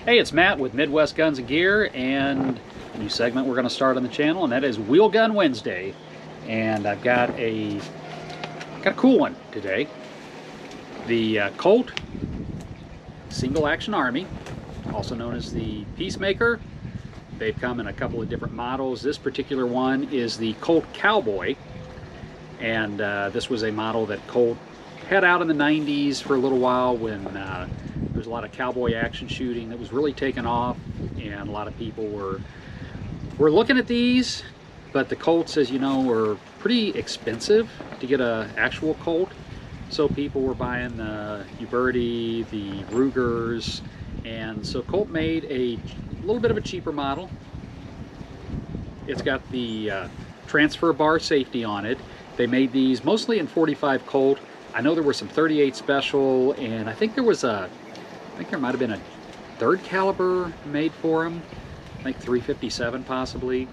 Hey, it's Matt with Midwest Guns and Gear, and a new segment we're going to start on the channel, and that is Wheel Gun Wednesday. And I've got a cool one today. The Colt Single Action Army, also known as the Peacemaker. They've come in a couple of different models. This particular one is the Colt Cowboy, and this was a model that Colt had out in the 90s for a little while when there was a lot of cowboy action shooting that was really taken off, and a lot of people were looking at these, but the Colts, as you know, were pretty expensive to get an actual Colt, so people were buying the Uberti, the Rugers, and so Colt made a little bit of a cheaper model. It's got the transfer bar safety on it. They made these mostly in 45 Colt. I know there were some 38 special, and I think there might have been a third caliber made for them. I think 357 possibly.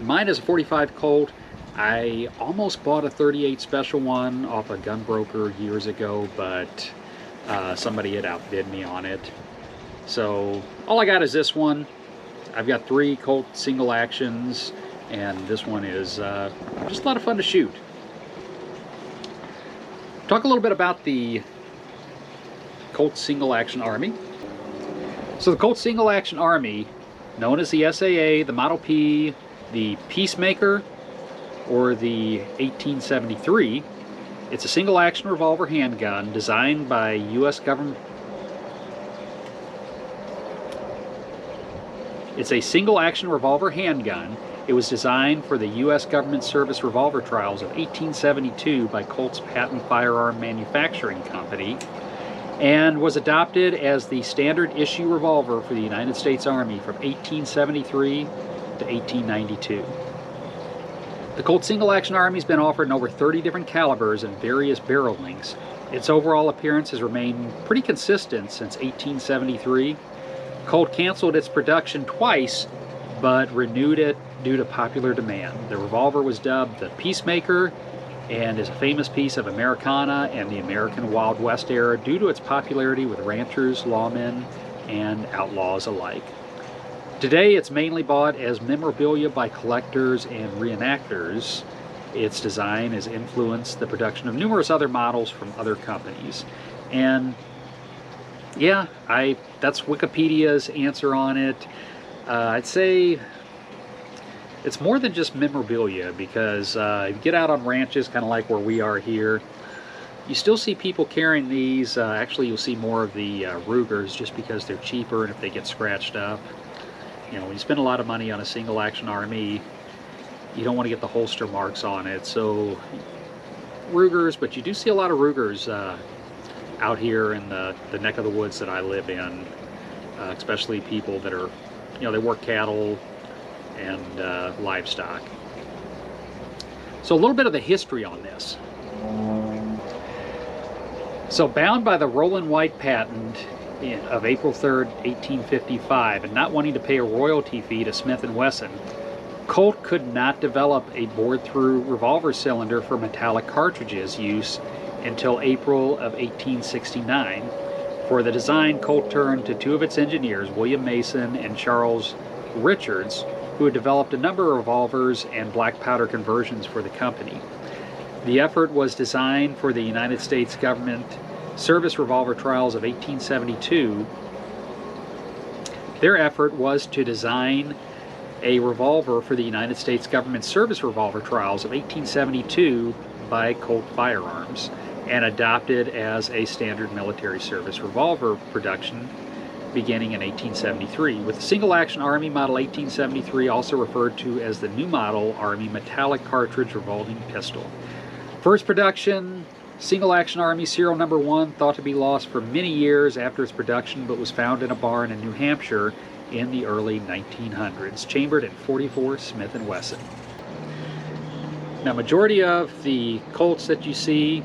Mine is a 45 Colt. I almost bought a 38 special one off a gun broker years ago, but somebody had outbid me on it. So all I got is this one. I've got 3 Colt single actions, and this one is just a lot of fun to shoot. Talk a little bit about the Colt Single Action Army. So the Colt Single Action Army, known as the SAA, the Model P, the Peacemaker, or the 1873, it's a single action revolver handgun designed by U.S. government. It's a single action revolver handgun. It was designed for the U.S. government service revolver trials of 1872 by Colt's Patent Firearm Manufacturing Company, and was adopted as the standard issue revolver for the United States Army from 1873 to 1892. The Colt Single Action Army has been offered in over 30 different calibers and various barrel lengths. Its overall appearance has remained pretty consistent since 1873. Colt canceled its production twice, but renewed it due to popular demand. The revolver was dubbed the Peacemaker and is a famous piece of Americana and the American Wild West era due to its popularity with ranchers, lawmen, and outlaws alike. Today it's mainly bought as memorabilia by collectors and reenactors. Its design has influenced the production of numerous other models from other companies. And yeah, that's Wikipedia's answer on it. I'd say it's more than just memorabilia, because you get out on ranches, kind of like where we are here, you still see people carrying these. Actually, you'll see more of the Rugers just because they're cheaper, and if they get scratched up, you know, when you spend a lot of money on a single action army, you don't want to get the holster marks on it. So Rugers, but you do see a lot of Rugers out here in the neck of the woods that I live in, especially people that are, you know, they work cattle and livestock. So a little bit of the history on this. So bound by the Roland White patent of April 3rd, 1855, and not wanting to pay a royalty fee to Smith & Wesson, Colt could not develop a bored-through revolver cylinder for metallic cartridges use until April of 1869. For the design, Colt turned to 2 of its engineers, William Mason and Charles Richards, who had developed a number of revolvers and black powder conversions for the company. The effort was designed for the United States government service revolver trials of 1872. Their effort was to design a revolver for the United States government service revolver trials of 1872 by Colt Firearms, and adopted as a standard military service revolver production beginning in 1873, with the Single Action Army Model 1873 also referred to as the New Model Army Metallic Cartridge Revolving Pistol. First production, Single Action Army serial number 1, thought to be lost for many years after its production, but was found in a barn in New Hampshire in the early 1900s, chambered in 44 Smith & Wesson. Now, majority of the Colts that you see,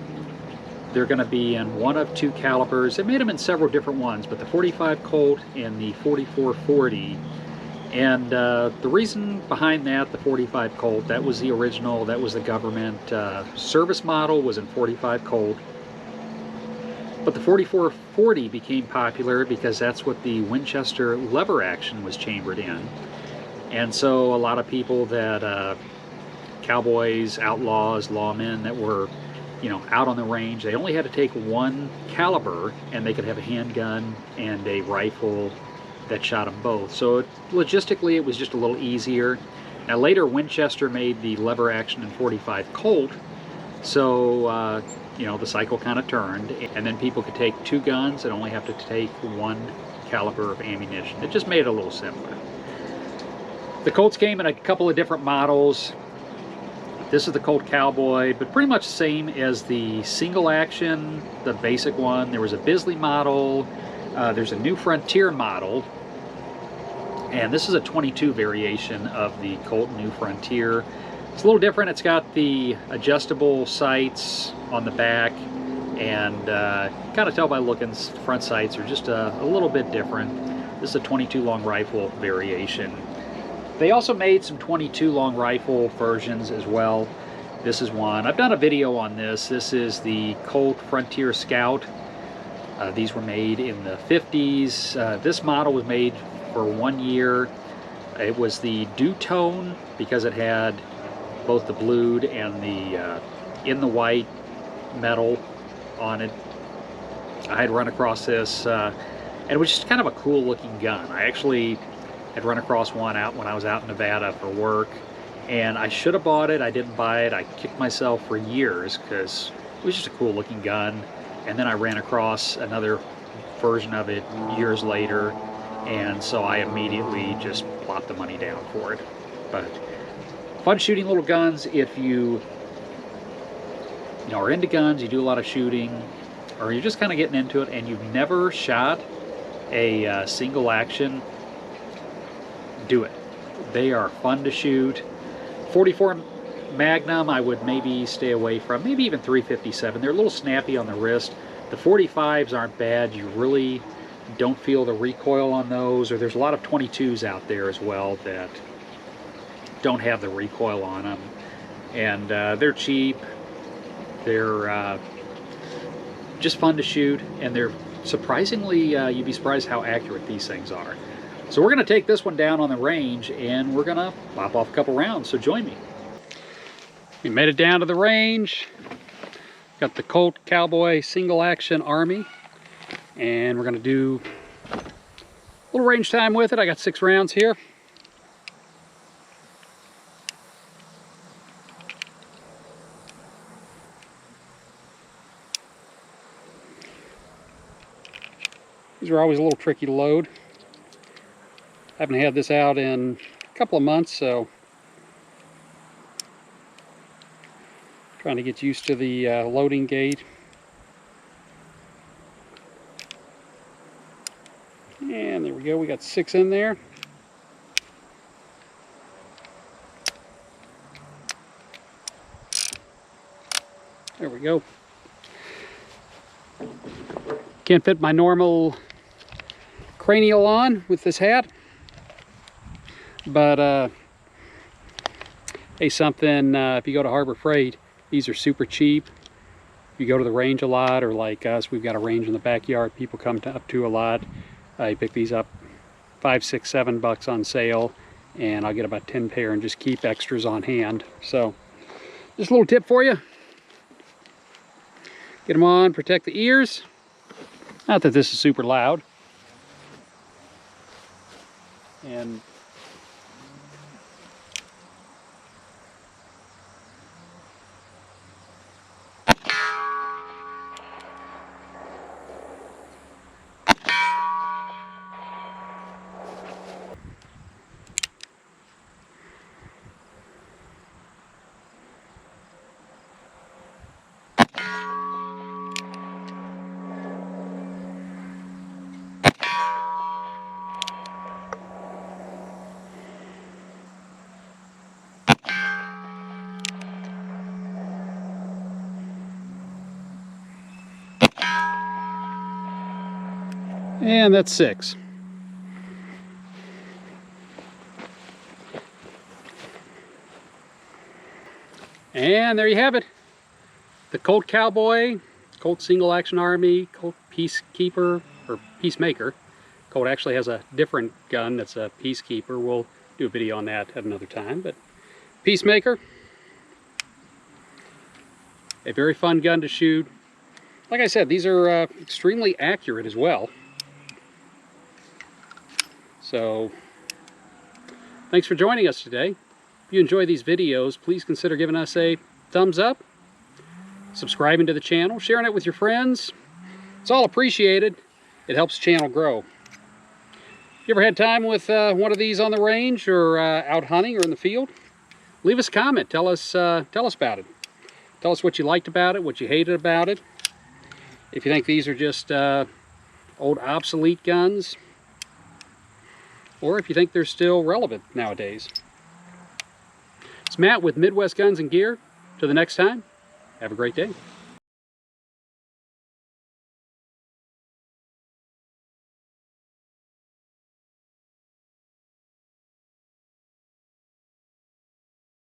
they're going to be in one of 2 calibers. They made them in several different ones, but the 45 Colt and the 4440. And the reason behind that, the 45 Colt, that was the original, that was the government service model, was in 45 Colt. But the 4440 became popular because that's what the Winchester lever action was chambered in. And so a lot of people that, cowboys, outlaws, lawmen that were, out on the range, they only had to take one caliber and they could have a handgun and a rifle that shot them both. So logistically it was just a little easier. Now later Winchester made the lever action in .45 Colt, so the cycle kind of turned, and then people could take two guns and only have to take one caliber of ammunition. It just made it a little simpler. The Colts came in a couple of different models. This is the Colt Cowboy, but pretty much the same as the single action, the basic one. There was a Bisley model, there's a New Frontier model, and this is a 22 variation of the Colt New Frontier. It's a little different. It's got the adjustable sights on the back, and kind of tell by looking, front sights are just a little bit different. This is a 22 long rifle variation. They also made some 22 long rifle versions as well. This is one. I've done a video on this. This is the Colt Frontier Scout. These were made in the 50s. This model was made for 1 year. It was the Two-Tone because it had both the blued and the in the white metal on it. I had run across this, and it was just kind of a cool looking gun. I actually had run across one out when I was out in Nevada for work, and I should have bought it. I didn't buy it. I kicked myself for years because it was just a cool looking gun, and then I ran across another version of it years later, and so I immediately just plopped the money down for it. But fun shooting little guns if you are into guns, you do a lot of shooting, or you're just kind of getting into it and you've never shot a single action. Do it. They are fun to shoot. 44 Magnum I would maybe stay away from, maybe even 357. They're a little snappy on the wrist. The 45s aren't bad. You really don't feel the recoil on those, or there's a lot of 22s out there as well that don't have the recoil on them, and they're cheap. They're just fun to shoot, and they're surprisingly, you'd be surprised how accurate these things are. So we're going to take this one down on the range, and we're going to pop off a couple rounds, so join me. We made it down to the range. Got the Colt Cowboy Single Action Army, and we're going to do a little range time with it. I got 6 rounds here. These are always a little tricky to load. I haven't had this out in a couple of months, so trying to get used to the loading gate. And there we go, we got 6 in there. There we go. Can't fit my normal cranial on with this hat, but hey, something, if you go to Harbor Freight, these are super cheap. If you go to the range a lot, or like us, we've got a range in the backyard people come up to a lot. You pick these up $5, $6, $7 on sale, and I'll get about 10 pair and just keep extras on hand. So just a little tip for you. Get them on, protect the ears. Not that this is super loud. And that's 6. And there you have it. The Colt Cowboy Colt Single Action Army, Colt Peacekeeper, or Peacemaker. Colt actually has a different gun that's a Peacekeeper. We'll do a video on that at another time. But Peacemaker, a very fun gun to shoot. Like I said, these are extremely accurate as well. So, thanks for joining us today. If you enjoy these videos, please consider giving us a thumbs up, subscribing to the channel, sharing it with your friends. It's all appreciated. It helps the channel grow. You ever had time with one of these on the range or out hunting or in the field? Leave us a comment. Tell us about it. Tell us what you liked about it, what you hated about it. If you think these are just old obsolete guns, or if you think they're still relevant nowadays. It's Matt with Midwest Guns and Gear. Till the next time, have a great day.